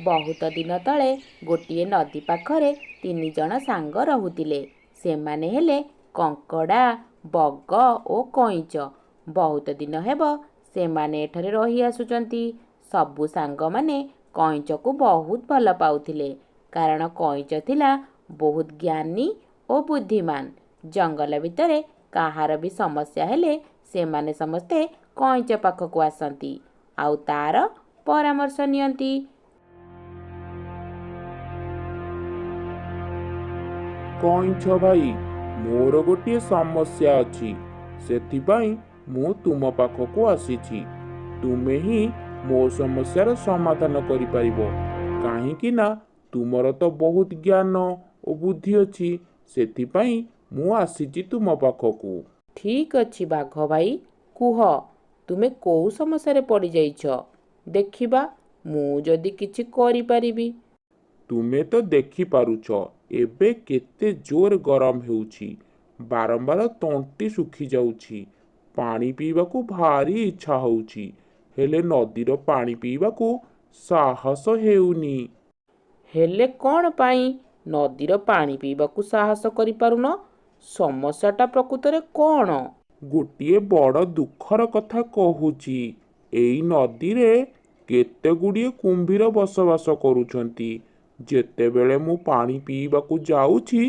ବହୁତ ଦିନ ତଳେ ଗୋଟିଏ ନଦୀ ପାଖରେ 3 ଜଣ ସାଙ୍ଗ ରହୁଥିଲେ। ସେମାନେ ହେଲେ କଙ୍କଡ଼ା, ବଗ ଓ କଇଁଚ। ବହୁତ ଦିନ ହେବ ସେମାନେ ଏଠାରେ ରହି ଆସୁଛନ୍ତି। ସବୁ ସାଙ୍ଗମାନେ କଇଁଚକୁ ବହୁତ ଭଲ ପାଉଥିଲେ, କାରଣ କଇଁଚ ଥିଲା ବହୁତ ଜ୍ଞାନୀ ଓ ବୁଦ୍ଧିମାନ। ଜଙ୍ଗଲ ଭିତରେ କାହାର ବି ସମସ୍ୟା ହେଲେ ସେମାନେ ସମସ୍ତେ କଇଁଚ ପାଖକୁ ଆସନ୍ତି ଆଉ ତାର ପରାମର୍ଶ ନିଅନ୍ତି। କଇଁଛ ଭାଇ, ମୋର ଗୋଟିଏ ସମସ୍ୟା ଅଛି, ସେଥିପାଇଁ ମୁଁ ତୁମ ପାଖକୁ ଆସିଛି। ତୁମେ ହିଁ ମୋ ସମସ୍ୟାର ସମାଧାନ କରିପାରିବ, କାହିଁକି ନା ତୁମର ତ ବହୁତ ଜ୍ଞାନ ଓ ବୁଦ୍ଧି ଅଛି। ସେଥିପାଇଁ ମୁଁ ଆସିଛି ତୁମ ପାଖକୁ। ଠିକ୍ ଅଛି ବାଘ ଭାଇ, କୁହ ତୁମେ କୋଉ ସମସ୍ୟାରେ ପଡ଼ିଯାଇଛ? ଦେଖିବା ମୁଁ ଯଦି କିଛି କରିପାରିବି। ତୁମେ ତ ଦେଖିପାରୁଛ ଏବେ କେତେ ଜୋର ଗରମ ହେଉଛି। ବାରମ୍ବାର ତଣ୍ଟି ଶୁଖି ଯାଉଛି। ପାଣି ପିଇବାକୁ ଭାରି ଇଚ୍ଛା ହେଉଛି, ହେଲେ ନଦୀର ପାଣି ପିଇବାକୁ ସାହସ ହେଉନି। ହେଲେ କ'ଣ ପାଇଁ ନଦୀର ପାଣି ପିଇବାକୁ ସାହସ କରିପାରୁନ? ସମସ୍ୟାଟା ପ୍ରକୃତରେ କ'ଣ? ଗୋଟିଏ ବଡ଼ ଦୁଃଖର କଥା କହୁଛି। ଏଇ ନଦୀରେ କେତେ ଗୁଡ଼ିଏ କୁମ୍ଭୀର ବସବାସ କରୁଛନ୍ତି। ଯେତେବେଳେ ମୁଁ ପାଣି ପିଇବାକୁ ଯାଉଛି,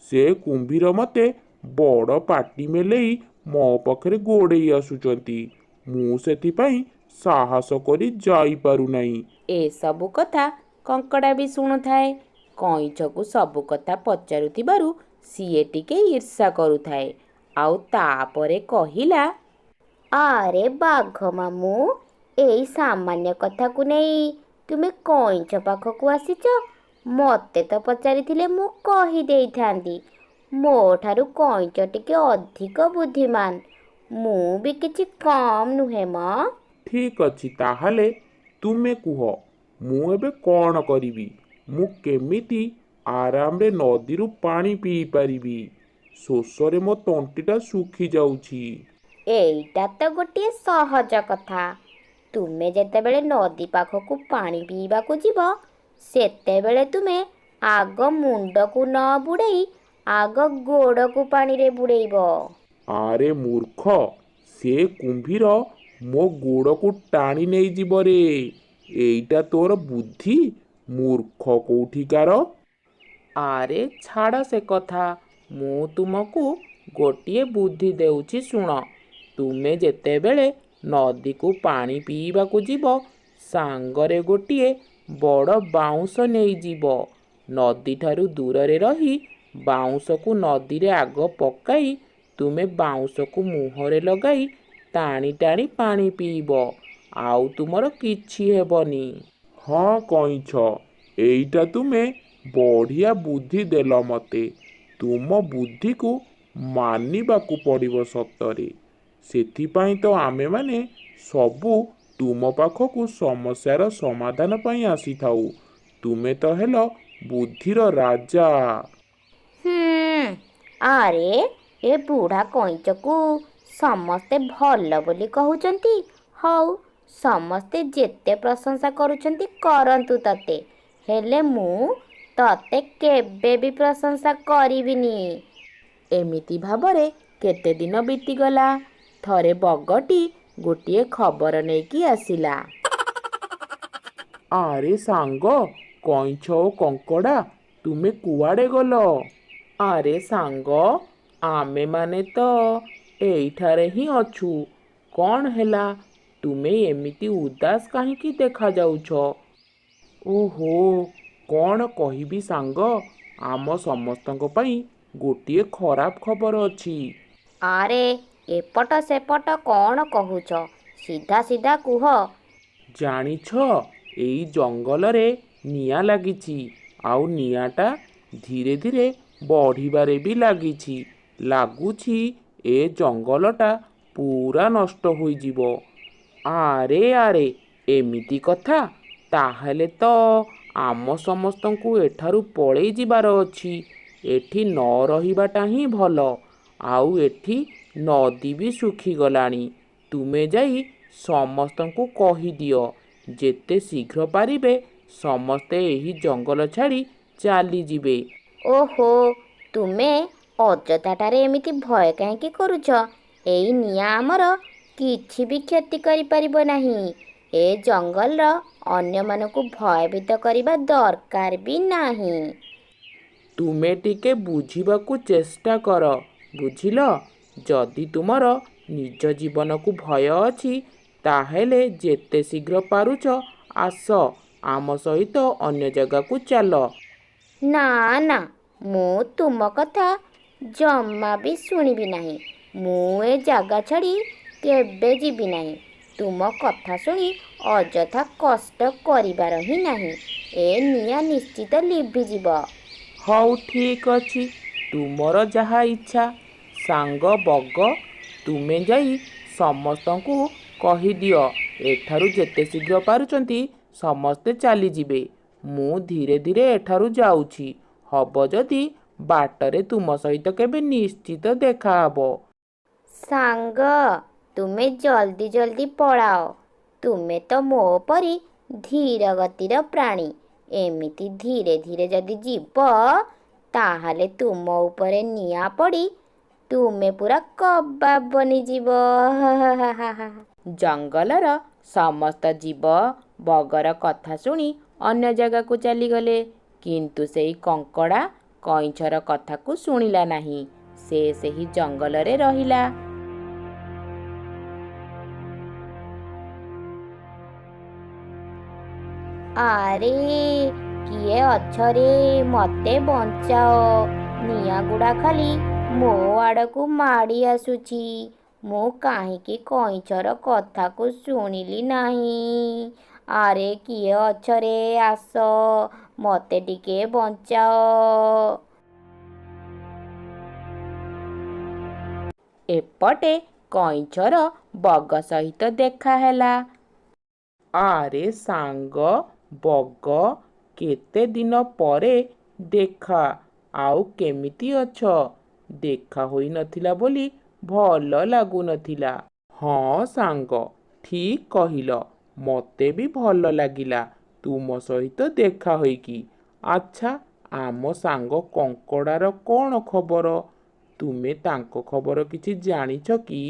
ସେ କୁମ୍ଭୀର ମୋତେ ବଡ଼ ପାଟି ମେଲେଇ ମୋ ପାଖରେ ଗୋଡ଼େଇ ଆସୁଛନ୍ତି। ମୁଁ ସେଥିପାଇଁ ସାହସ କରି ଯାଇପାରୁନାହିଁ। ଏସବୁ କଥା କଙ୍କଡ଼ା ବି ଶୁଣୁଥାଏ। କଇଁଛକୁ ସବୁ କଥା ପଚାରୁଥିବାରୁ ସିଏ ଟିକେ ଈର୍ଷା କରୁଥାଏ ଆଉ ତାପରେ କହିଲା, ଆରେ ବାଘ ମାମୁଁ, ଏଇ ସାମାନ୍ୟ କଥାକୁ ନେଇ ତୁମେ କଇଁଛ ପାଖକୁ ଆସିଛ? ମୋତେ ତ ପଚାରିଥିଲେ ମୁଁ କହିଦେଇଥାନ୍ତି। ମୋ ଠାରୁ କଇଁଛ ଟିକେ ଅଧିକ ବୁଦ୍ଧିମାନ। ମୁଁ ବି କିଛି କମ୍ ନୁହେଁ ମ। ଠିକ୍ ଅଛି, ତାହେଲେ ତୁମେ କୁହ, ମୁଁ ଏବେ କ'ଣ କରିବି? ମୁଁ କେମିତି ଆରାମରେ ନଦୀରୁ ପାଣି ପିଇପାରିବି? ଶୋଷରେ ମୋ ତଣ୍ଟିଟା ଶୁଖି ଯାଉଛି। ଏଇଟା ତ ଗୋଟିଏ ସହଜ କଥା। ତୁମେ ଯେତେବେଳେ ନଦୀ ପାଖକୁ ପାଣି ପିଇବାକୁ ଯିବ, ସେତେବେଳେ ତୁମେ ଆଗ ମୁଣ୍ଡକୁ ନ ବୁଡ଼େଇ ଆଗ ଗୋଡ଼କୁ ପାଣିରେ ବୁଡ଼େଇବ। ଆରେ ମୂର୍ଖ, ସେ କୁମ୍ଭୀର ମୋ ଗୋଡ଼କୁ ଟାଣି ନେଇଯିବ ରେ। ଏଇଟା ତୋର ବୁଦ୍ଧି? ମୂର୍ଖ କୋଉଠିକାର। ଆରେ ଛାଡ଼ ସେ କଥା। ମୁଁ ତୁମକୁ ଗୋଟିଏ ବୁଦ୍ଧି ଦେଉଛି ଶୁଣ। ତୁମେ ଯେତେବେଳେ ନଦୀକୁ ପାଣି ପିଇବାକୁ ଯିବ, ସାଙ୍ଗରେ ଗୋଟିଏ ବଡ଼ ବାଉଁଶ ନେଇଯିବ। ନଦୀଠାରୁ ଦୂରରେ ରହି ବାଉଁଶକୁ ନଦୀରେ ଆଗ ପକାଇ ତୁମେ ବାଉଁଶକୁ ମୁହଁରେ ଲଗାଇ ଟାଣି ଟାଣି ପାଣି ପିଇବ। ଆଉ ତୁମର କିଛି ହେବନି। ହଁ କଇଁଛ, ଏଇଟା ତୁମେ ବଢ଼ିଆ ବୁଦ୍ଧି ଦେଲ ମୋତେ। ତୁମ ବୁଦ୍ଧିକୁ ମାନିବାକୁ ପଡ଼ିବ ସତରେ। ସେଥିପାଇଁ ତ ଆମେମାନେ ସବୁ ତୁମ ପାଖକୁ ସମସ୍ୟାର ସମାଧାନ ପାଇଁ ଆସିଥାଉ। ତୁମେ ତ ହେଲ ବୁଦ୍ଧିର ରାଜା। ଆରେ ଏ ବୁଢ଼ା କଇଁଚକୁ ସମସ୍ତେ ଭଲ ବୋଲି କହୁଛନ୍ତି। ହଉ, ସମସ୍ତେ ଯେତେ ପ୍ରଶଂସା କରୁଛନ୍ତି କରନ୍ତୁ ତତେ, ହେଲେ ମୁଁ ତତେ କେବେ ବି ପ୍ରଶଂସା କରିବିନି। ଏମିତି ଭାବରେ କେତେ ଦିନ ବିତିଗଲା। ଥରେ ବଗଟି ଗୋଟିଏ ଖବର ନେଇକି ଆସିଲା। ଆରେ ସାଙ୍ଗ, କଇଁଛ ଓ କଙ୍କଡ଼ା, ତୁମେ କୁଆଡ଼େ ଗଲ? ଆରେ ସାଙ୍ଗ, ଆମେମାନେ ତ ଏଇଠାରେ ହିଁ ଅଛୁ। କ'ଣ ହେଲା, ତୁମେ ଏମିତି ଉଦାସ କାହିଁକି ଦେଖାଯାଉଛ? ଓହୋ, କ'ଣ କହିବି ସାଙ୍ଗ, ଆମ ସମସ୍ତଙ୍କ ପାଇଁ ଗୋଟିଏ ଖରାପ ଖବର ଅଛି। ଆରେ ଏପଟ ସେପଟ କ'ଣ କହୁଛ? ସିଧା ସିଧା କୁହ। ଜାଣିଛ, ଏଇ ଜଙ୍ଗଲରେ ନିଆଁ ଲାଗିଛି, ଆଉ ନିଆଁଟା ଧୀରେ ଧୀରେ ବଢ଼ିବାରେ ବି ଲାଗିଛି। ଲାଗୁଛି ଏ ଜଙ୍ଗଲଟା ପୁରା ନଷ୍ଟ ହୋଇଯିବ। ଆରେ ଆରେ, ଏମିତି କଥା? ତାହେଲେ ତ ଆମ ସମସ୍ତଙ୍କୁ ଏଠାରୁ ପଳେଇ ଯିବାର ଅଛି। ଏଠି ନ ରହିବାଟା ହିଁ ଭଲ। ଆଉ ଏଠି ନଦୀ ବି ଶୁଖିଗଲାଣି। ତୁମେ ଯାଇ ସମସ୍ତଙ୍କୁ କହିଦିଅ, ଯେତେ ଶୀଘ୍ର ପାରିବେ ସମସ୍ତେ ଏହି ଜଙ୍ଗଲ ଛାଡ଼ି ଚାଲିଯିବେ। ଓହୋ, ତୁମେ ଅଯଥାଟାରେ ଏମିତି ଭୟ କାହିଁକି କରୁଛ? ଏଇ ନିଆଁ ଆମର କିଛି ବି କ୍ଷତି କରିପାରିବ ନାହିଁ। ଏ ଜଙ୍ଗଲର ଅନ୍ୟମାନଙ୍କୁ ଭୟଭୀତ କରିବା ଦରକାର ବି ନାହିଁ। ତୁମେ ଟିକେ ବୁଝିବାକୁ ଚେଷ୍ଟା କର, ବୁଝିଲ? ଯଦି ତୁମର ନିଜ ଜୀବନକୁ ଭୟ ଅଛି, ତାହେଲେ ଯେତେ ଶୀଘ୍ର ପାରୁଛ ଆସ, ଆମ ସହିତ ଅନ୍ୟ ଜାଗାକୁ ଚାଲ। ନା ନା, ମୁଁ ତୁମ କଥା ଜମା ବି ଶୁଣିବି ନାହିଁ। ମୁଁ ଏ ଜାଗା ଛାଡ଼ି କେବେ ଯିବି ନାହିଁ। ତୁମ କଥା ଶୁଣି ଅଯଥା କଷ୍ଟ କରିବାର ହିଁ ନାହିଁ। ଏ ନିଆଁ ନିଶ୍ଚିତ ଲିଭିଯିବ। ହଉ ଠିକ୍ ଅଛି, ତୁମର ଯାହା ଇଚ୍ଛା। ସାଙ୍ଗ ବଗ, ତୁମେ ଯାଇ ସମସ୍ତଙ୍କୁ କହିଦିଅ ଏଠାରୁ ଯେତେ ଶୀଘ୍ର ପାରୁଛନ୍ତି ସମସ୍ତେ ଚାଲିଯିବେ। ମୁଁ ଧୀରେ ଧୀରେ ଏଠାରୁ ଯାଉଛି। ହବ ଯଦି ବାଟରେ ତୁମ ସହିତ କେବେ ନିଶ୍ଚିତ ଦେଖାହବ। ସାଙ୍ଗ, ତୁମେ ଜଲ୍ଦି ଜଲ୍ଦି ପଳାଅ। ତୁମେ ତ ମୋ ପରି ଧୀର ଗତିର ପ୍ରାଣୀ। ଏମିତି ଧୀରେ ଧୀରେ ଯଦି ଯିବ, ତାହେଲେ ତୁମ ଉପରେ ନିଆଁ ପଡ଼ି ତୁମେ ପୁରା କବାବ ବନିଯିବ। ଜଙ୍ଗଲର ସମସ୍ତ ଜୀବ ବଗର କଥା ଶୁଣି ଅନ୍ୟ ଜାଗାକୁ ଚାଲିଗଲେ। କିନ୍ତୁ ସେଇ କଙ୍କଡ଼ା କଇଁଛର କଥାକୁ ଶୁଣିଲା ନାହିଁ। ସେ ସେହି ଜଙ୍ଗଲରେ ରହିଲା। ଆରେ, କିଏ ଅଛରେ? ମତେ ବଞ୍ଚାଅ। ନିଆଁ ଗୁଡ଼ା ଖାଲି ମୋ ଆଡ଼କୁ ମାଡ଼ି ଆସୁଛି। ମୁଁ କାହିଁକି କଇଁଛର କଥାକୁ ଶୁଣିଲି ନାହିଁ? ଆରେ, କିଏ ଅଛରେ? ଆସ, ମତେ ଟିକେ ବଞ୍ଚାଅ। ଏପଟେ କଇଁଛର ବଗ ସହିତ ଦେଖା ହେଲା। ଆରେ ସାଙ୍ଗ ବଗ, କେତେ ଦିନ ପରେ ଦେଖା। ଆଉ କେମିତି ଅଛ? ଦେଖା ହୋଇନଥିଲା ବୋଲି ଭଲ ଲାଗୁନଥିଲା। ହଁ ସାଙ୍ଗ, ଠିକ୍ କହିଲ। ମୋତେ ବି ଭଲ ଲାଗିଲା ତୁମ ସହିତ ଦେଖା ହୋଇକି। ଆଚ୍ଛା, ଆମ ସାଙ୍ଗ କଙ୍କଡ଼ାର କ'ଣ ଖବର? ତୁମେ ତାଙ୍କ ଖବର କିଛି ଜାଣିଛ କି?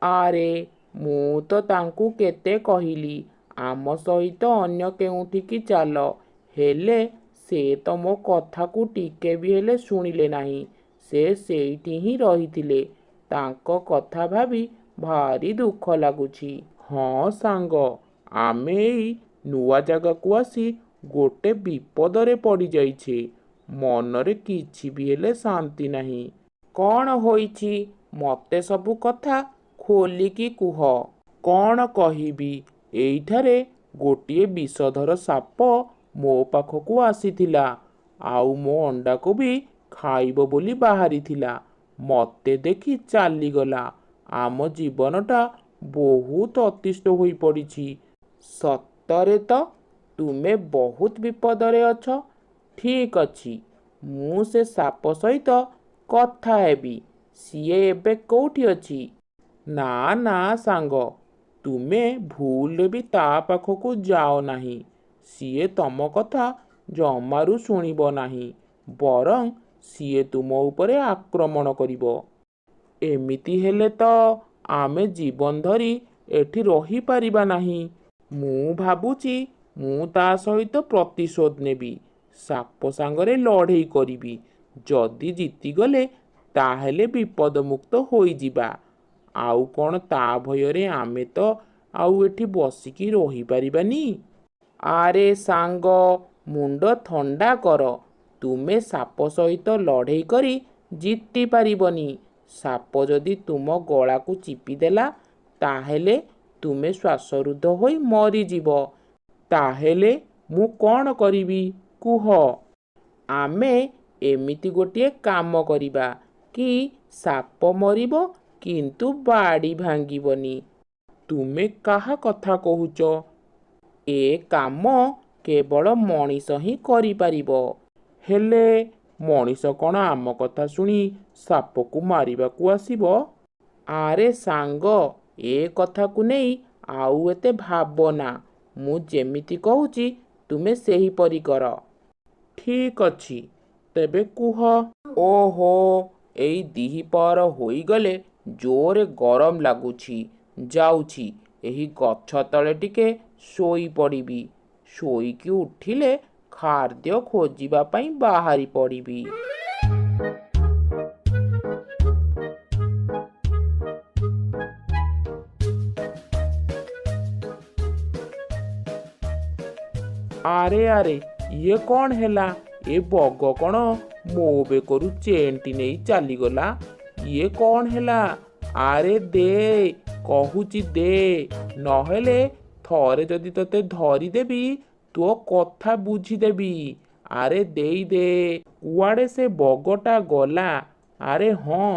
ଆରେ, ମୁଁ ତ ତାଙ୍କୁ କେତେ କହିଲି ଆମ ସହିତ ଅନ୍ୟ କେଉଁଠିକି ଚାଲ, ହେଲେ ସେ ତ ମୋ କଥାକୁ ଟିକେ ବି ହେଲେ ଶୁଣିଲେ ନାହିଁ। ସେ ସେଇଠି ହିଁ ରହିଥିଲେ। ତାଙ୍କ କଥା ଭାବି ଭାରି ଦୁଃଖ ଲାଗୁଛି। ହଁ ସାଙ୍ଗ, ଆମେ ଏଇ ନୂଆ ଜାଗାକୁ ଆସି ଗୋଟେ ବିପଦରେ ପଡ଼ିଯାଇଛେ। ମନରେ କିଛି ବି ହେଲେ ଶାନ୍ତି ନାହିଁ। କ'ଣ ହୋଇଛି? ମୋତେ ସବୁ କଥା ଖୋଲିକି କୁହ। କ'ଣ କହିବି? ଏଇଠାରେ ଗୋଟିଏ ବିଷଧର ସାପ ମୋ ପାଖକୁ ଆସିଥିଲା। ଆଉ ମୋ ଅଣ୍ଡାକୁ ବି ଖାଇବ ବୋଲି ବାହାରିଥିଲା। ମୋତେ ଦେଖି ଚାଲିଗଲା। ଆମ ଜୀବନଟା ବହୁତ ଅତିଷ୍ଠ ହୋଇପଡ଼ିଛି। ସତରେ ତ ତୁମେ ବହୁତ ବିପଦରେ ଅଛ। ଠିକ୍ ଅଛି, ମୁଁ ସେ ସାପ ସହିତ କଥା ହେବି। ସିଏ ଏବେ କେଉଁଠି ଅଛି? ନା ନା ସାଙ୍ଗ, ତୁମେ ଭୁଲରେ ବି ତା ପାଖକୁ ଯାଅ ନାହିଁ। ସିଏ ତମ କଥା ଜମାରୁ ଶୁଣିବ ନାହିଁ। ବରଂ ସିଏ ତୁମ ଉପରେ ଆକ୍ରମଣ କରିବ। ଏମିତି ହେଲେ ତ ଆମେ ଜୀବନ ଧରି ଏଠି ରହିପାରିବା ନାହିଁ। ମୁଁ ଭାବୁଛି ମୁଁ ତା ସହିତ ପ୍ରତିଶୋଧ ନେବି। ସାପ ସାଙ୍ଗରେ ଲଢ଼େଇ କରିବି। ଯଦି ଜିତିଗଲେ ତାହେଲେ ବିପଦମୁକ୍ତ ହୋଇଯିବା। ଆଉ କ'ଣ ତା ଭୟରେ ଆମେ ତ ଆଉ ଏଠି ବସିକି ରହିପାରିବାନି? ଆରେ ସାଙ୍ଗ, ମୁଣ୍ଡ ଥଣ୍ଡା କର। ତୁମେ ସାପ ସହିତ ଲଢ଼େଇ କରି ଜିତି ପାରିବନି। ସାପ ଯଦି ତୁମ ଗଳାକୁ ଚିପିଦେଲା, ତାହେଲେ ତୁମେ ଶ୍ୱାସରୁଦ୍ଧ ହୋଇ ମରିଯିବ। ତାହେଲେ ମୁଁ କ'ଣ କରିବି କୁହ? ଆମେ ଏମିତି ଗୋଟିଏ କାମ କରିବା କି ସାପ ମରିବ କିନ୍ତୁ ବାଡ଼ି ଭାଙ୍ଗିବନି। ତୁମେ କାହା କଥା କହୁଛ? ଏ କାମ କେବଳ ମଣିଷ ହିଁ କରିପାରିବ। ହେଲେ ମଣିଷ କ'ଣ ଆମ କଥା ଶୁଣି ସାପକୁ ମାରିବାକୁ ଆସିବ? ଆରେ ସାଙ୍ଗ, ଏ କଥାକୁ ନେଇ ଆଉ ଏତେ ଭାବନା। ମୁଁ ଯେମିତି କହୁଛି ତୁମେ ସେହିପରି କର। ଠିକ୍ ଅଛି, ତେବେ କୁହ। ଓହୋ, ଏଇ ଦିହିପହର ହୋଇଗଲେ ଜୋରେ ଗରମ ଲାଗୁଛି। ଯାଉଛି ଏହି ଗଛ ତଳେ ଟିକେ ଶୋଇପଡ଼ିବି। ଶୋଇକି ଉଠିଲେ ଖାଦ୍ୟ ଖୋଜିବା ପାଇଁ ବାହାରି ପଡ଼ିବି। ଆରେ ଆରେ, ଇଏ କ'ଣ ହେଲା? ଏ ବଗ କ'ଣ ମୋ ବେକରୁ ଚେନ୍ଟି ନେଇ ଚାଲିଗଲା? ଇଏ କ'ଣ ହେଲା? ଆରେ ଦେ, କହୁଛି ଦେ, ନହେଲେ ଥରେ ଯଦି ତତେ ଧରିଦେବି ତୋ କଥା ବୁଝିଦେବି। ଆରେ ଦେଇ ଦେ। କୁଆଡ଼େ ସେ ବଗଟା ଗଲା? ଆରେ ହଁ,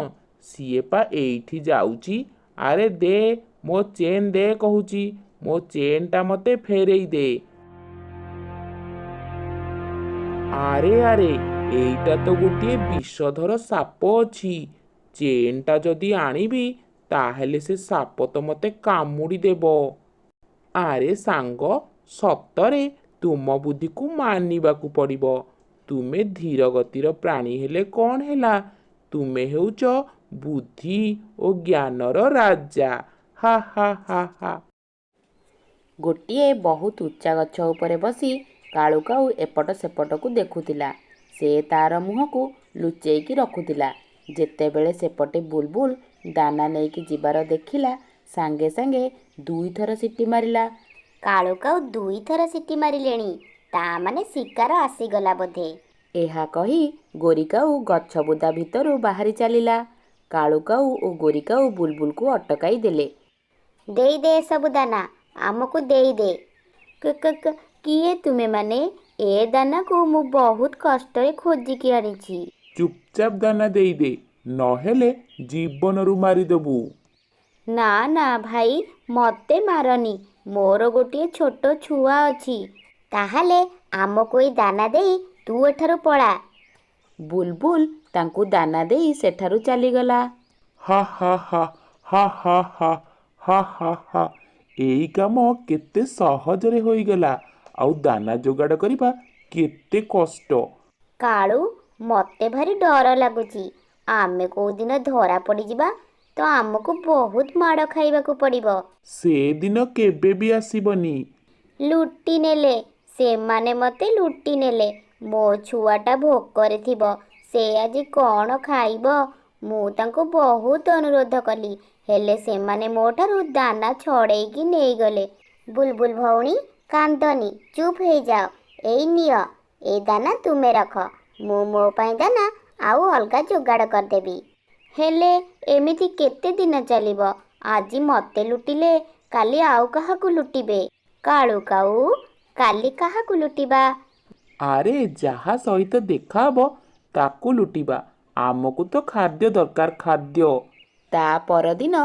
ସିଏ ପା ଏଇଠି ଯାଉଛି। ଆରେ ଦେ, ମୋ ଚେନ୍ ଦେ କହୁଛି। ମୋ ଚେନ୍ଟା ମୋତେ ଫେରେଇ ଦେ। ଆରେ ଆରେ, ଏଇଟା ତ ଗୋଟିଏ ବିଷଧର ସାପ ଅଛି। ଚେନ୍ଟା ଯଦି ଆଣିବି ତାହେଲେ ସେ ସାପ ତ ମୋତେ କାମୁଡ଼ି ଦେବ। ଆରେ ସାଙ୍ଗ, ସତରେ ତୁମ ବୁଦ୍ଧିକୁ ମାନିବାକୁ ପଡ଼ିବ। ତୁମେ ଧୀର ଗତିର ପ୍ରାଣୀ ହେଲେ କ'ଣ ହେଲା? ତୁମେ ହେଉଛ ବୁଦ୍ଧି ଓ ଜ୍ଞାନର ରାଜା। ହା ହା ହା ହା। ଗୋଟିଏ ବହୁତ ଉଚ୍ଚା ଗଛ ଉପରେ ବସି କାଳୁ କାଉ ଏପଟ ସେପଟକୁ ଦେଖୁଥିଲା। ସେ ତାର ମୁହଁକୁ ଲୁଚେଇକି ରଖୁଥିଲା। ଯେତେବେଳେ ସେପଟେ ବୁଲବୁଲ ଦାନା ନେଇକି ଯିବାର ଦେଖିଲା, ସାଙ୍ଗେ ସାଙ୍ଗେ 2 ଥର ସିଟି ମାରିଲା। କାଳୁ କାଉ 2 ଥର ସିଟି ମାରିଲେଣି, ତା ମାନେ ଶିକାର ଆସିଗଲା ବୋଧେ। ଏହା କହି ଗୋରିକାଉ ଗଛ ବୁଦା ଭିତରୁ ବାହାରି ଚାଲିଲା। କାଳୁ କାଉ ଓ ଗୋରିକାଉ ବୁଲବୁଲକୁ ଅଟକାଇ ଦେଲେ। ଦେଇ ଦେ ସବୁ ଦାନା, ଆମକୁ ଦେଇ ଦେ। କିଏ ତୁମେମାନେ? ଏ ଦାନାକୁ ମୁଁ ବହୁତ କଷ୍ଟରେ ଖୋଜିକି ଆଣିଛି। ଚୁପଚାପ ଦାନା ଦେଇଦେ, ନହେଲେ ଜୀବନରୁ ମାରିଦେବୁ। ନା ନା ଭାଇ, ମୋତେ ମାରନି। ମୋର ଗୋଟିଏ ଛୋଟ ଛୁଆ ଅଛି। ତାହେଲେ ଆମକୁ ଏଇ ଦାନା ଦେଇ ତୁ ଏଠାରୁ ପଳା। ବୁଲବୁଲ ତାଙ୍କୁ ଦାନା ଦେଇ ସେଠାରୁ ଚାଲିଗଲା। ହା ହା ହା ହା ହା ହା ହା ହା ହା। ଏଇ କାମ କେତେ ସହଜରେ ହୋଇଗଲା, ଆଉ ଦାନା ଯୋଗାଡ଼ କରିବା କେତେ କଷ୍ଟ। କାଳୁ, ମୋତେ ଭାରି ଡର ଲାଗୁଛି। ଆମେ କୋଉଦିନ ଧରା ପଡ଼ିଯିବା ତ ଆମକୁ ବହୁତ ମାଡ଼ ଖାଇବାକୁ ପଡ଼ିବ। ସେଦିନ କେବେ ବି ଆସିବନି। ଲୁଟି ନେଲେ, ସେମାନେ ମୋତେ ଲୁଟି ନେଲେ। ମୋ ଛୁଆଟା ଭୋକରେ ଥିବ, ସେ ଆଜି କ'ଣ ଖାଇବ? ମୁଁ ତାଙ୍କୁ ବହୁତ ଅନୁରୋଧ କଲି, ହେଲେ ସେମାନେ ମୋ ଠାରୁ ଦାନା ଛଡ଼େଇକି ନେଇଗଲେ। ବୁଲବୁଲ ଭଉଣୀ, କାନ୍ଦନି, ଚୁପ୍ ହେଇଯାଅ। ଏଇ ନିଅ, ଏଇ ଦାନା ତୁମେ ରଖ। ମୁଁ ମୋ ପାଇଁ ଦାନା ଆଉ ଅଲଗା ଯୋଗାଡ଼ କରିଦେବି। ହେଲେ ଏମିତି କେତେ ଦିନ ଚାଲିବ? ଆଜି ମୋତେ ଲୁଟିଲେ କାଲି ଆଉ କାହାକୁ ଲୁଟିବେ? କାଳୁ କାଉ, କାଲି କାହାକୁ ଲୁଟିବା? ଆରେ ଯାହା ସହିତ ଦେଖାହବ ତାକୁ ଲୁଟିବା। ଆମକୁ ତ ଖାଦ୍ୟ ଦରକାର, ଖାଦ୍ୟ। ତା ପରଦିନ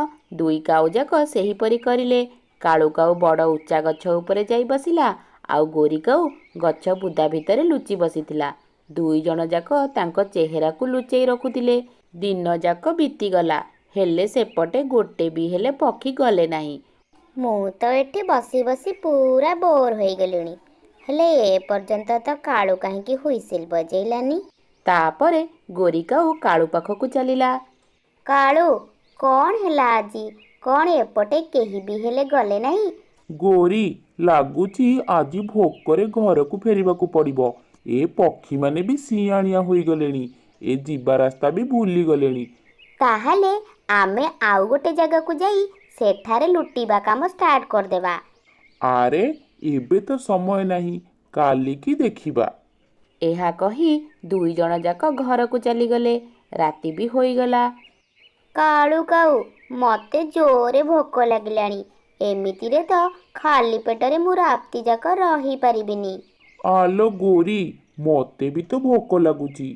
2 କାଉ ଯାକ ସେହିପରି କରିଲେ। କାଳୁ କାଉ ବଡ଼ ଉଚ୍ଚା ଗଛ ଉପରେ ଯାଇ ବସିଲା, ଆଉ ଗୋରିକାଉ ଗଛ ବୁଦା ଭିତରେ ଲୁଚି ବସିଥିଲା। 2 ଜଣ ଯାକ ତାଙ୍କ ଚେହେରାକୁ ଲୁଚେଇ ରଖୁଥିଲେ। ଦିନ ଯାକ ବିତିଗଲା, ହେଲେ ସେପଟେ ଗୋଟେ ବି ହେଲେ ପକ୍ଷୀ ଗଲେ ନାହିଁ। ମୁଁ ତ ଏଠି ବସି ବସି ପୁରା ବୋର୍ ହୋଇଗଲିଣି, ହେଲେ ଏ ପର୍ଯ୍ୟନ୍ତ ତ କାଳୁ କାହିଁକି ହୁଇସିଲ୍ ବଜେଇଲାନି? ତାପରେ ଗୋରିକାଉ କାଳୁ ପାଖକୁ ଚାଲିଲା। କାଳୁ, କ'ଣ ହେଲା ଆଜି? କ'ଣ ଏପଟେ କେହି ବି ହେଲେ ଗଲେ ନାହିଁ? ଗୋରି, ଲାଗୁଛି ଆଜି ଭୋକରେ ଘରକୁ ଫେରିବାକୁ ପଡ଼ିବ। ଏ ପକ୍ଷୀମାନେ ବି ସିଆଣିଆ ହୋଇଗଲେଣି। ଏ ଯିବା ରାସ୍ତା ବି ଭୁଲିଗଲେଣି। ତାହେଲେ ଆମେ ଆଉ ଗୋଟେ ଜାଗାକୁ ଯାଇ ସେଠାରେ ଲୁଟିବା କାମ ଷ୍ଟାର୍ଟ କରିଦେବା। ଆରେ ଏବେ ତ ସମୟ ନାହିଁ, କାଲିକି ଦେଖିବା। ଏହା କହି 2 ଜଣ ଯାକ ଘରକୁ ଚାଲିଗଲେ। ରାତି ବି ହୋଇଗଲା। କାଳୁ କାଉ, ମୋତେ ଜୋରେ ଭୋକ ଲାଗିଲାଣି। ଏମିତିରେ ତ ଖାଲି ପେଟରେ ମୁଁ ରାତି ଯାକ ରହିପାରିବିନି। ଆଲୋ ଗୋରି, ମୋତେ ବି ତ ଭୋକ ଲାଗୁଛି।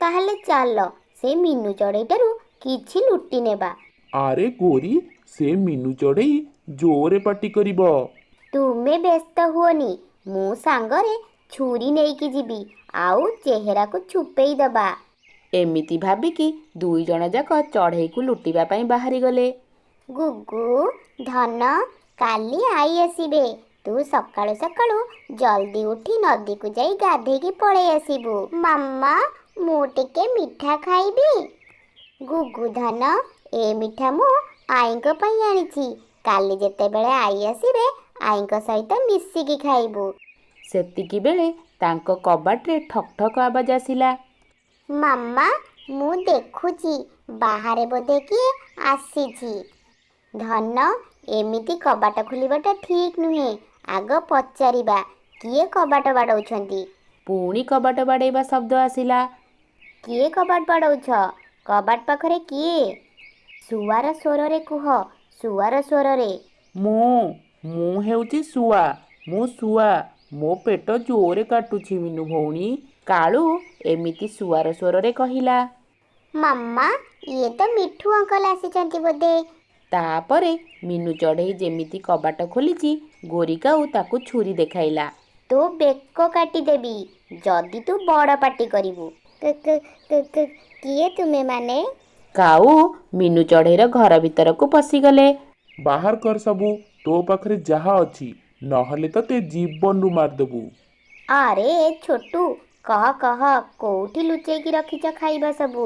ତାହେଲେ ଚାଲ ସେ ମିନୁ ଚଢ଼େଇଟାରୁ କିଛି ଲୁଟି ନେବା। ଆରେ ଗୋରି, ସେ ମିନୁ ଚଢ଼େଇ ଜୋରେ ପାଟି କରିବ। ତୁମେ ବ୍ୟସ୍ତ ହୁଅନି, ମୁଁ ସାଙ୍ଗରେ ଛୁରୀ ନେଇକି ଯିବି, ଆଉ ଚେହେରାକୁ ଛୁପେଇ ଦେବା। ଏମିତି ଭାବିକି 2 ଜଣ ଯାକ ଚଢ଼େଇକୁ ଲୁଟିବା ପାଇଁ ବାହାରିଗଲେ। ଗୁଗୁ, ଧନ, କାଲି ଆଇ ଆସିବେ। ତୁ ସକାଳୁ ସକାଳୁ ଜଲ୍ଦି ଉଠି ନଦୀକୁ ଯାଇ ଗାଧେଇକି ପଳେଇ ଆସିବୁ। ମାମା, ମୁଁ ଟିକେ ମିଠା ଖାଇବି। ଗୁଗୁ ଧନ, ଏ ମିଠା ମୁଁ ଆଈଙ୍କ ପାଇଁ ଆଣିଛି। କାଲି ଯେତେବେଳେ ଆଈ ଆସିବେ ଆଈଙ୍କ ସହିତ ମିଶିକି ଖାଇବୁ। ସେତିକିବେଳେ ତାଙ୍କ କବାଟରେ ଠକ୍ ଠକ୍ ଆବାଜ ଆସିଲା। ମାମା, ମୁଁ ଦେଖୁଛି ବାହାରେ ବୋଧେ କିଏ ଆସିଛି। ଧନ, ଏମିତି କବାଟ ଖୋଲିବାଟା ଠିକ୍ ନୁହେଁ। ଆଗ ପଚାରିବା କିଏ କବାଟ ବାଡ଼ଉଛନ୍ତି। ପୁଣି କବାଟ ବାଡ଼େଇବା ଶବ୍ଦ ଆସିଲା। କିଏ କବାଟ ବାଡ଼ଉଛ? କବାଟ ପାଖରେ କିଏ? ଶୁଆର ସ୍ୱରରେ କୁହ, ଶୁଆର ସ୍ୱରରେ। ମୁଁ ହେଉଛି ଶୁଆ। ମୁଁ ଶୁଆ। ମୋ ପେଟ ଜୋରେ କାଟୁଛି ମିନୁ ଭଉଣୀ। କାଳୁ ଏମିତି ଶୁଆର ସ୍ୱରରେ କହିଲା। ମାମା, ଇଏ ତ ମିଠୁ ଅଙ୍କଲ ଆସିଛନ୍ତି ବୋଧେ। ତାପରେ ମିନୁ ଚଢ଼େଇ ଯେମିତି କବାଟ ଖୋଲିଛି, ଗୋରିକାଉ ତାକୁ ଛୁରୀ ଦେଖାଇଲା। ତୋ ବେକ କାଟିଦେବି ଯଦି ତୁ ବଡ଼ ପାଟି କରିବୁ। କିଏ ତୁମେ ମାନେ? କାଉ ମିନୁ ଚଢ଼େଇର ଘର ଭିତରକୁ ପଶିଗଲେ। ବାହାର କର ସବୁ, ତୋ ପାଖରେ ଯାହା ଅଛି, ନହେଲେ ତତେ ଜୀବନରୁ ମାରିଦେବୁ। ଆରେ ଛୋଟୁ, କହ କହ, କୋଉଠି ଲୁଚେଇକି ରଖିଛ ଖାଇବା ସବୁ?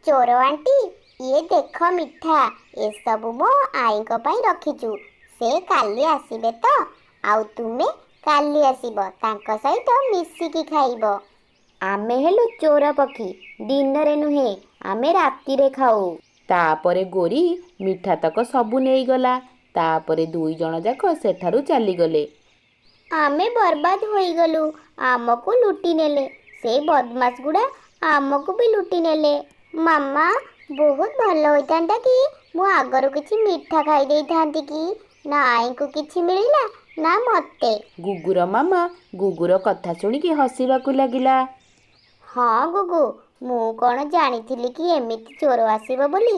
ଚୋର ଆଣ୍ଟି, ଇଏ ଦେଖ ମିଠା। ଏସବୁ ମୋ ଆଈଙ୍କ ପାଇଁ ରଖିଛୁ। ସେ କାଲି ଆସିବେ ତ, ଆଉ ତୁମେ କାଲି ଆସିବ, ତାଙ୍କ ସହିତ ମିଶିକି ଖାଇବ। ଆମେ ହେଲୁ ଚୋର ପକ୍ଷୀ, ଦିନରେ ନୁହେଁ, ଆମେ ରାତିରେ ଖାଉ। ତାପରେ ଗୋରି ମିଠାତକ ସବୁ ନେଇଗଲା। ତାପରେ 2 ଜଣ ଯାକ ସେଠାରୁ ଚାଲିଗଲେ। ଆମେ ବର୍ବାଦ ହୋଇଗଲୁ। ଆମକୁ ଲୁଟି ନେଲେ। ସେ ବଦମାସ ଗୁଡ଼ା ଆମକୁ ବି ଲୁଟି ନେଲେ। ମାମା, ବହୁତ ଭଲ ହୋଇଥାନ୍ତା କି ମୁଁ ଆଗରୁ କିଛି ମିଠା ଖାଇ ଦେଇଥାନ୍ତି କି। ନା ଆଈଙ୍କୁ କିଛି ମିଳିଲା, ନା ମୋତେ। ଗୁଗୁର ମାମା ଗୁଗୁର କଥା ଶୁଣିକି ହସିବାକୁ ଲାଗିଲା। ହଁ ଗୁଗୁ, ମୁଁ କ'ଣ ଜାଣିଥିଲି କି ଏମିତି ଚୋର ଆସିବ ବୋଲି।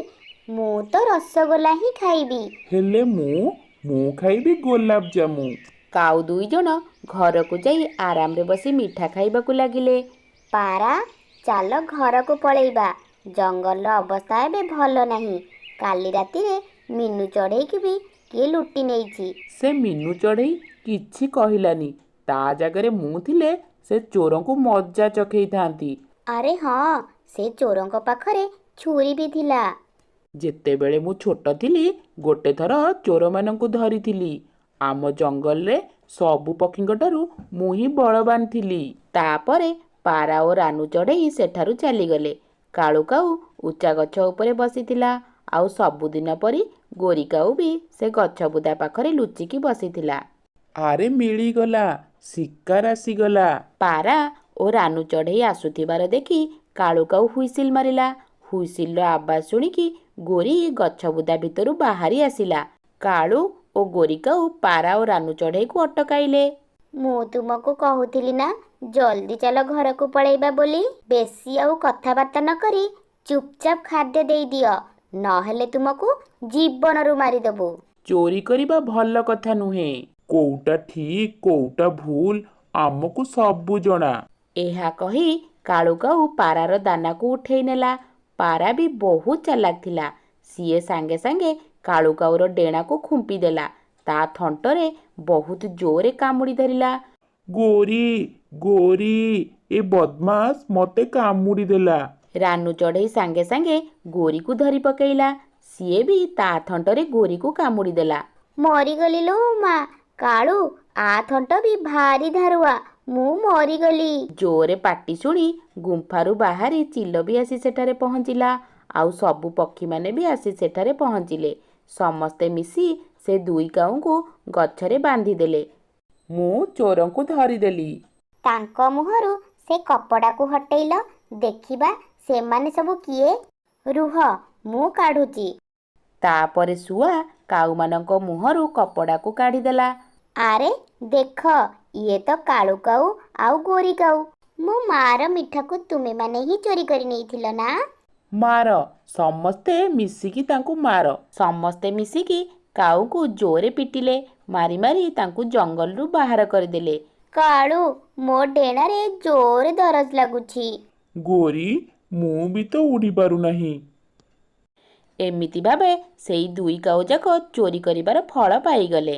ମୁଁ ତ ରସଗୋଲା ହିଁ ଖାଇବି। ହେଲେ ମୁଁ ଖାଇବି ଗୋଲାପ ଜାମୁ। କାଉ 2 ଜଣ ଘରକୁ ଯାଇ ଆରାମରେ ବସି ମିଠା ଖାଇବାକୁ ଲାଗିଲେ। ପାରା, ଚାଲ ଘରକୁ ପଳେଇବା। ଜଙ୍ଗଲର ଅବସ୍ଥା ଏବେ ଭଲ ନାହିଁ। କାଲି ରାତିରେ ମିନୁ ଚଢ଼େଇକି ବି କିଏ ଲୁଟି ନେଇଛି। ସେ ମିନୁ ଚଢ଼େଇ କିଛି କହିଲାନି। ତା ଜାଗାରେ ମୁଁ ଥିଲେ ସେ ଚୋରଙ୍କୁ ମଜା ଚଖେଇଥାନ୍ତି। ଆରେ ହଁ, ସେ ଚୋରଙ୍କ ପାଖରେ ଛୁରୀ ବି ଥିଲା। ଯେତେବେଳେ ମୁଁ ଛୋଟ ଥିଲି, ଗୋଟେ ଥର ଚୋରମାନଙ୍କୁ ଧରିଥିଲି। ଆମ ଜଙ୍ଗଲରେ ସବୁ ପକ୍ଷୀଙ୍କଠାରୁ ମୁଁ ହିଁ ବଳବାନ ଥିଲି। ତାପରେ ପାରା ଓ ରାନୁ ଚଢ଼େଇ ସେଠାରୁ ଚାଲିଗଲେ। କାଳୁ କାଉ ଉଚ୍ଚା ଗଛ ଉପରେ ବସିଥିଲା। ଆଉ ସବୁଦିନ ପରି ଗୋରିକାଉ ବି ସେ ଗଛ ବୁଦା ପାଖରେ ଲୁଚିକି ବସିଥିଲା। ଆରେ ମିଳିଗଲା, ଶିକାର ଆସିଗଲା। ପାରା ଓ ରାନୁ ଚଢ଼େଇ ଆସୁଥିବାର ଦେଖି କାଳୁ କାଉ ହୁଇସିଲ୍ ମାରିଲା। ହୁଇସିଲ୍ର ଆବାଜ ଶୁଣିକି ଗୋରି ଗଛ ବୁଦା ଭିତରୁ ବାହାରି ଆସିଲା। କାଳୁ ଓ ଗୋରିକାଉ ପାରା ଓ ରାନୁ ଚଢ଼େଇକୁ ଅଟକାଇଲେ। ମୁଁ ତୁମକୁ କହୁଥିଲି ନା, ଜଲ୍ଦି ଚାଲ ଘରକୁ ପଳେଇବା ବୋଲି। ବେଶୀ ଆଉ କଥାବାର୍ତ୍ତା ନ କରି ଚୁପଚାପ ଖାଦ୍ୟ ଦେଇଦିଅ, ନହେଲେ ତୁମକୁ ଜୀବନରୁ ମାରିଦେବୁ। ଚୋରି କରିବା ଭଲ କଥା ନୁହେଁ। କୋଉଟା ଠିକ୍ କୋଉଟା ଭୁଲ ଆମକୁ ସବୁ ଜଣା। ଏହା କହି କାଳୁ କାଉ ପାରାର ଦାନାକୁ ଉଠେଇ ନେଲା। ପାରା ବି ବହୁତ ଚାଲାକ ଥିଲା। ସିଏ ସାଙ୍ଗେ ସାଙ୍ଗେ କାଳୁ କାଉର ଡେଣାକୁ ଖୁମ୍ପି ଦେଲା। ତା ଥଣ୍ଟରେ ବହୁତ ଜୋରେ କାମୁଡ଼ି ଧରିଲା। ଗୋରି ଗୋରି, ଏ ବଦମାସ ମତେ କାମୁଡ଼ି ଦେଲା। ରାନୁ ଚଢ଼େଇ ସାଙ୍ଗେ ସାଙ୍ଗେ ଗୋରିକୁ ଧରି ପକେଇଲା। ସିଏ ବି ତା ଥଣ୍ଟରେ ଗୋରିକୁ କାମୁଡ଼ି ଦେଲା। ମରିଗଲି ଲୋ ମା। କାଳୁ, ଆ ଥଣ୍ଟ ବି ଭାରି ଧାରୁଆ। ମୁଁ ମରିଗଲି। ଜୋରେ ପାଟି ଶୁଣି ଗୁମ୍ଫାରୁ ବାହାରି ଚିଲ ବି ଆସି ସେଠାରେ ପହଞ୍ଚିଲା। ଆଉ ସବୁ ପକ୍ଷୀମାନେ ବି ଆସି ସେଠାରେ ପହଞ୍ଚିଲେ। ସମସ୍ତେ ମିଶି ସେ 2 କାଉଙ୍କୁ ଗଛରେ ବାନ୍ଧିଦେଲେ। ମୁଁ ଚୋରଙ୍କୁ ଧରିଦେଲି। ତାଙ୍କ ମୁହଁରୁ ସେ କପଡ଼ାକୁ ହଟେଇଲ, ଦେଖିବା ସେମାନେ ସବୁ କିଏ। ରୁହ, ମୁଁ କାଢ଼ୁଛି। ତାପରେ ଶୁଆ କାଉମାନଙ୍କ ମୁହଁରୁ କପଡ଼ାକୁ କାଢ଼ିଦେଲା। ଆରେ ଦେଖ, ଇଏ ତ କାଳୁ କାଉ ଆଉ ଗୋରି କାଉ। ମୋ ମାର ମିଠାକୁ ତୁମେମାନେ ହିଁ ଚୋରି କରି ନେଇଥିଲ ନା? ମାର, ସମସ୍ତେ ମିଶିକି ତାଙ୍କୁ ମାର। ସମସ୍ତେ ମିଶିକି କାଉଙ୍କୁ ଜୋରେ ପିଟିଲେ। ମାରି ମାରି ତାଙ୍କୁ ଜଙ୍ଗଲରୁ ବାହାର କରିଦେଲେ। କାଳୁ, ମୋ ଡେଣାରେ ଜୋରେ ଦରଜ ଲାଗୁଛି। ଗୋରି, ମୁଁ ବି ତ ଉଡ଼ି ପାରୁନାହିଁ। ଏମିତି ଭାବେ ସେଇ 2 କାଉ ଯାକ ଚୋରି କରିବାର ଫଳ ପାଇଗଲେ।